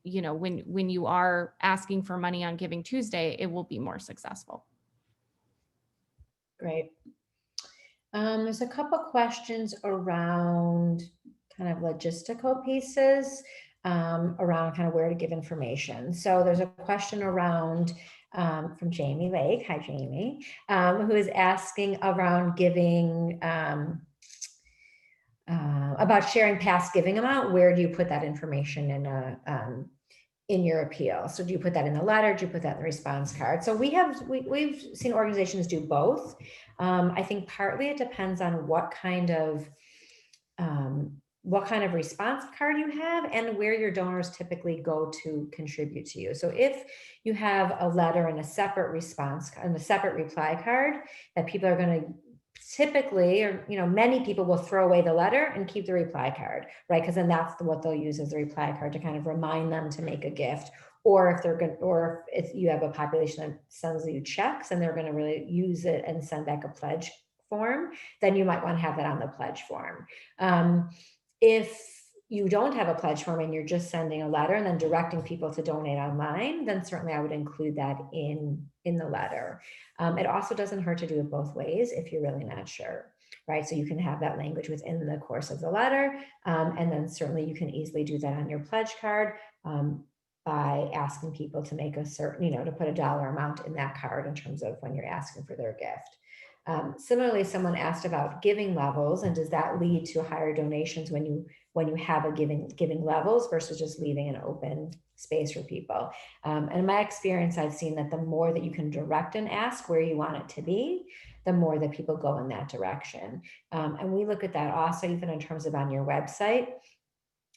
when you are asking for money on Giving Tuesday, it will be more successful. Great. There's a couple questions around kind of logistical pieces, around kind of where to give information. So there's a question around from Jamie Lake. Hi, Jamie, who is asking around giving, about sharing past giving amount. Where do you put that information in your appeal? So do you put that in the letter? Do you put that in the response card? So we've seen organizations do both. I think partly it depends on what kind of response card you have and where your donors typically go to contribute to you. So if you have a letter and a separate response and a separate reply card that people are going to typically, or many people will throw away the letter and keep the reply card, right? Because then that's what they'll use as the reply card to kind of remind them to make a gift. Or if they're good, or if you have a population that sends you checks and they're going to really use it and send back a pledge form, then you might want to have that on the pledge form. If you don't have a pledge form and you're just sending a letter and then directing people to donate online, then certainly I would include that in the letter. It also doesn't hurt to do it both ways if you're really not sure, right? So you can have that language within the course of the letter, and then certainly you can easily do that on your pledge card by asking people to make a certain, to put a dollar amount in that card in terms of when you're asking for their gift. Similarly, someone asked about giving levels, and does that lead to higher donations when you have a giving levels versus just leaving an open space for people. And in my experience, I've seen that the more that you can direct and ask where you want it to be, the more that people go in that direction. And we look at that also even in terms of on your website.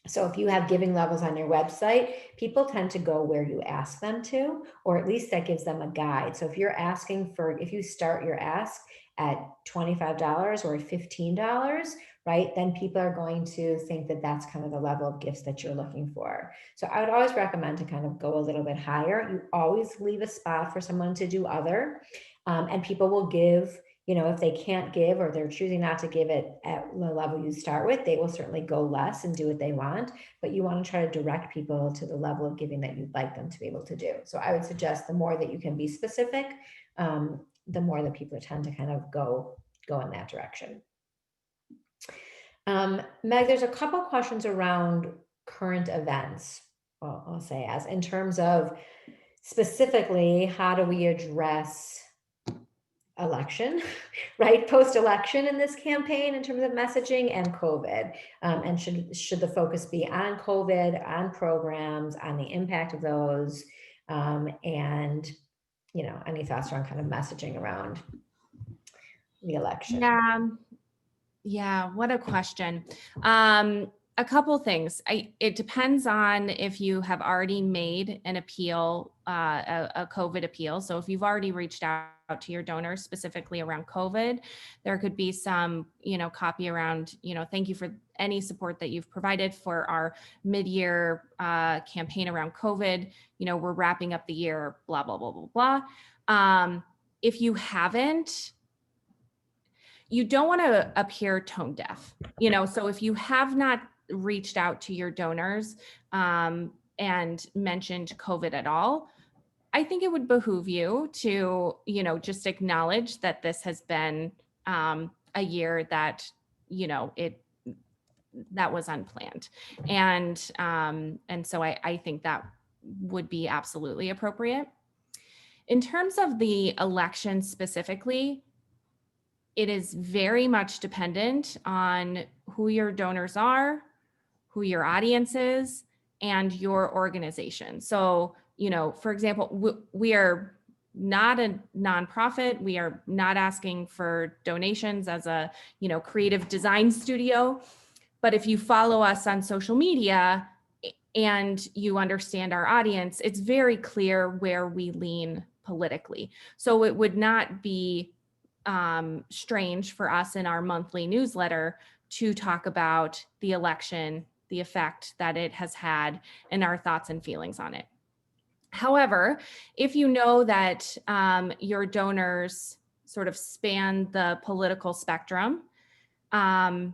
So if you have giving levels on your website, people tend to go where you ask them to, or at least that gives them a guide. So if you're asking for, if you start your ask at $25 or $15, right, then people are going to think that that's kind of the level of gifts that you're looking for. So I would always recommend to kind of go a little bit higher. You always leave a spot for someone to do other, and people will give. If they can't give or they're choosing not to give it at the level you start with, they will certainly go less and do what they want. But you want to try to direct people to the level of giving that you'd like them to be able to do. So I would suggest the more that you can be specific, the more that people tend to kind of go in that direction. Meg, there's a couple questions around current events. Well, I'll say as in terms of specifically, how do we address election, right? Post-election in this campaign in terms of messaging and COVID. And should the focus be on COVID, on programs, on the impact of those, and any thoughts around kind of messaging around the election? Yeah, what a question. A couple things. It depends on if you have already made an appeal, a COVID appeal. So if you've already reached out to your donors specifically around COVID, there could be some, copy around, thank you for any support that you've provided for our mid-year campaign around COVID. We're wrapping up the year, blah, blah, blah, blah, blah. If you haven't, you don't want to appear tone deaf, so if you have not reached out to your donors and mentioned COVID at all, I think it would behoove you to, just acknowledge that this has been a year that, that was unplanned. And so I think that would be absolutely appropriate. In terms of the election specifically, it is very much dependent on who your donors are, who your audience is, and your organization. So, for example, we are not a nonprofit. We are not asking for donations as a, creative design studio. But if you follow us on social media and you understand our audience, it's very clear where we lean politically. So it would not be strange for us in our monthly newsletter to talk about the election, the effect that it has had, and our thoughts and feelings on it. However, if you know that your donors sort of span the political spectrum, I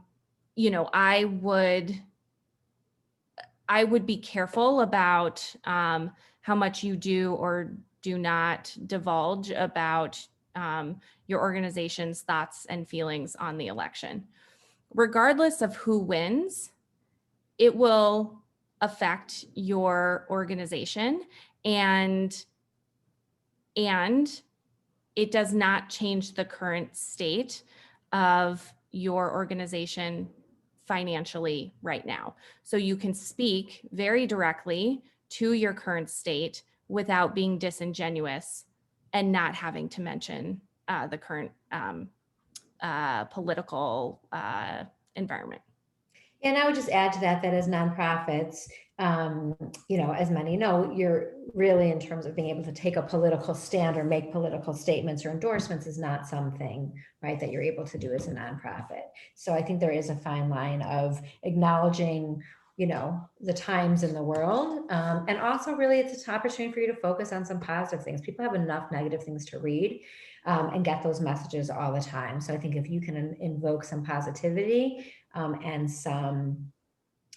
would be careful about how much you do or do not divulge about your organization's thoughts and feelings on the election. Regardless of who wins, it will affect your organization, and it does not change the current state of your organization financially right now. So you can speak very directly to your current state without being disingenuous and not having to mention the current political environment. And I would just add to that as nonprofits, as many know, you're really, in terms of being able to take a political stand or make political statements or endorsements, is not something, right, that you're able to do as a nonprofit. So I think there is a fine line of acknowledging, the times in the world. And also really it's an opportunity for you to focus on some positive things. People have enough negative things to read and get those messages all the time. So I think if you can invoke some positivity and some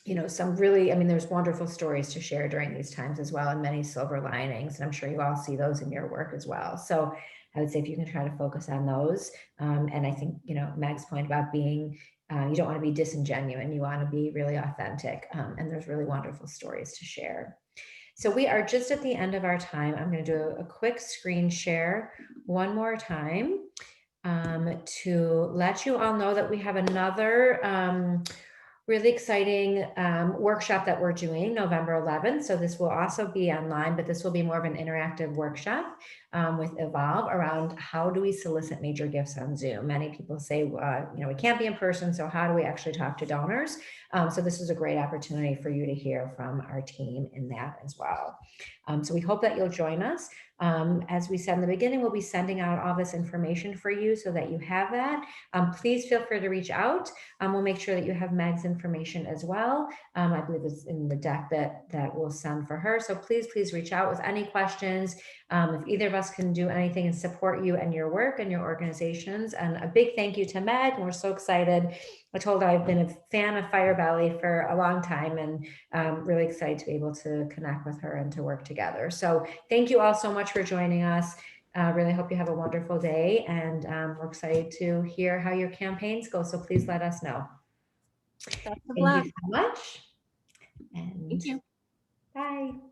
really, there's wonderful stories to share during these times as well, and many silver linings. And I'm sure you all see those in your work as well. So I would say if you can try to focus on those. And I think, Meg's point about being, you don't want to be disingenuous, you want to be really authentic. And there's really wonderful stories to share. So we are just at the end of our time. I'm going to do a quick screen share one more time. to let you all know that we have another really exciting workshop that we're doing November 11th. So this will also be online, but this will be more of an interactive workshop with Evolve around how do we solicit major gifts on Zoom. Many people say, we can't be in person, so how do we actually talk to donors? So this is a great opportunity for you to hear from our team in that as well. So we hope that you'll join us. As we said in the beginning, we'll be sending out all this information for you so that you have that. Please feel free to reach out. We'll make sure that you have Meg's information as well. I believe it's in the deck that we'll send for her. So please reach out with any questions. If either of us can do anything and support you and your work and your organizations. And a big thank you to Meg. And we're so excited. I told her I've been a fan of Fire Belly for a long time and really excited to be able to connect with her and to work together. So thank you all so much for joining us. Really hope you have a wonderful day, and we're excited to hear how your campaigns go. So please let us know. Best of Thank you luck. so much. And Thank you. bye.